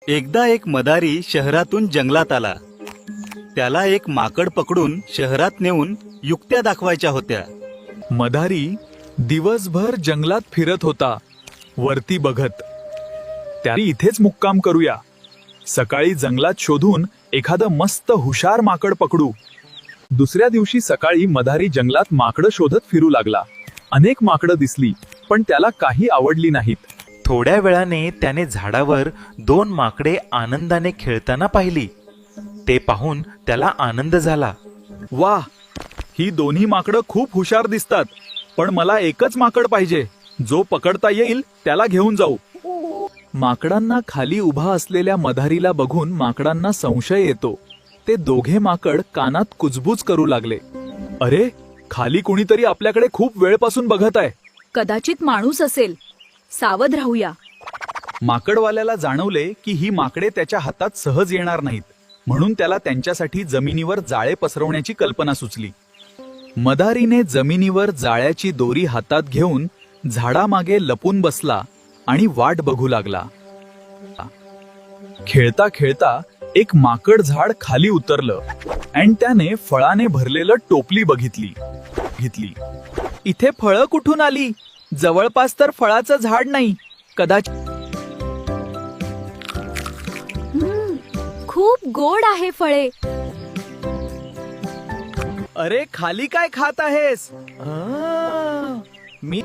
एकदा एक मदारी शहरातून जंगलात आला. त्याला एक माकड पकडून शहरात नेऊन युक्त्या दाखवायच्या होत्या. मदारी दिवसभर जंगलात फिरत होता, वरती बघत. त्याने इथेच मुक्काम करूया. सकाळी जंगलात शोधून एखादं मस्त हुशार माकड पकडू. दुसऱ्या दिवशी सकाळी मदारी जंगलात माकडं शोधत फिरू लागला. अनेक माकडं दिसली, पण त्याला काही आवडली नाहीत. थोड्या वेळाने त्याने झाडावर 2 माकडे आनंदाने खेळताना पाहिली. ते पाहून त्याला आनंद झाला. वाह, ही दोन्ही माकडं खूप हुशार दिसतात, पण मला एकच माकड पाहिजे. जो पकडता येईल त्याला घेऊन जाऊ. माकडांना खाली उभा असलेल्या मदारीला बघून माकडांना संशय येतो. ते दोघे माकड कानात कुजबूज करू लागले. अरे, खाली कुणीतरी आपल्याकडे खूप वेळपासून बघत आहे. कदाचित माणूस असेल, सावध राहूया. माकडवाल्याला जाणवले की ही माकडे त्याच्या हातात सहज येणार नाहीत, म्हणून त्याला त्यांच्यासाठी जमिनीवर जाळे पसरवण्याची कल्पना सुचली. मदारीने जमिनीवर जाळ्याची दोरी हातात घेऊन झाडामागे लपून बसला आणि वाट बघू लागला. खेळता खेळता एक माकड झाड खाली उतरलं आणि त्याने फळाने भरलेलं टोपली बघितली. इथे फळं कुठून आली? जवळपास तर फळाचं झाड नाही. कदाचित खूप गोड आहे फळे. अरे, खाली काय खात आहेस? मी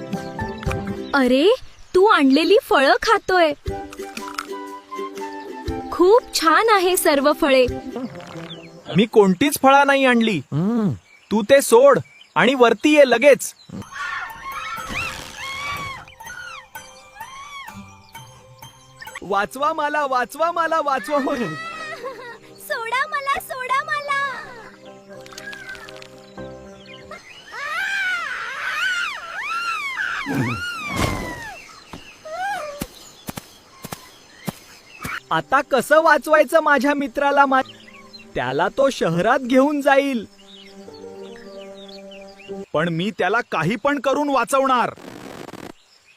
अरे, तू आणलेली फळं खातोय. खूप छान आहे सर्व फळे. मी कोणतीच फळा नाही आणली. तू ते सोड आणि वरती ये लगेच. वाचवा मला, वाचवा मला, वाचवा मला. सोडा मला, सोडा मला. आता कसं वाचवायचं माझ्या मित्राला? त्याला तो शहरात घेऊन जाईल, पण मी त्याला काही पण करून वाचवणार.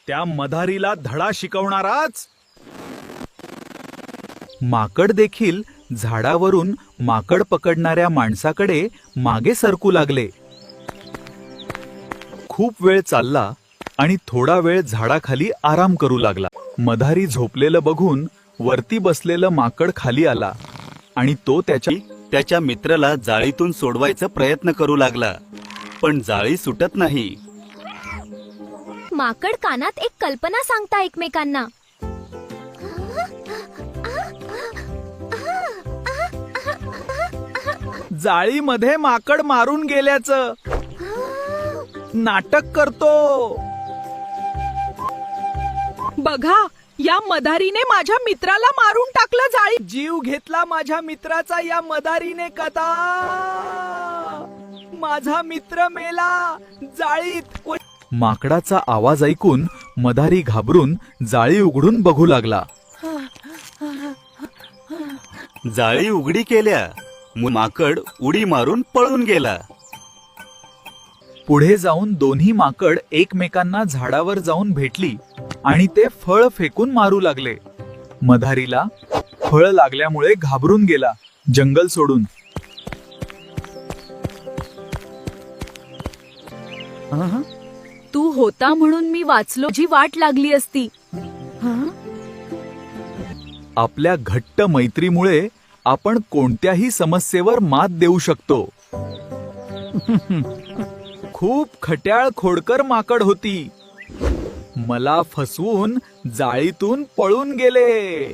त्या मदारीला धडा शिकवणाराच. माकड देखील झाडावरून माकड पकडणाऱ्या माणसाकडे मागे सरकू लागले. खूप वेळ चालला आणि थोडा वेळ झाडाखाली आराम करू लागला. मदारी झोपलेलं बघून वरती बसलेलं माकड खाली आला आणि तो त्याच्या मित्राला जाळीतून सोडवायचा प्रयत्न करू लागला, पण जाळी सुटत नाही. माकड कानात एक कल्पना सांगता एकमेकांना. जाळीमध्ये माकड मारून गेल्याचं नाटक करतो. बघा, या मदारीने माझ्या मित्राला मारून टाकलं जाळीत. जीव घेतला माझ्या मित्राचा या मदारीने. कदा माझा मित्र मेला जाळीत. माकडाचा आवाज ऐकून मदारी घाबरून जाळी उघडून बघू लागला. जाळी उघडी केल्या. माकड उडी मारून पळून गेला. पुढे जाऊन दोन्ही माकड एकमेकांना झाडावर जाऊन भेटली आणि ते फळ फेकून मारू लागले. मदारीला फळ लागल्यामुळे घाबरून गेला जंगल सोडून. तू होता म्हणून मी वाचलो. जी वाट लागली असती. आपल्या घट्ट मैत्रीमुळे आपण कोणत्याही समस्येवर मात देऊ शकतो. खूप खट्याळ खोडकर माकड होती. मला फसवून जाळीतून पळून गेले.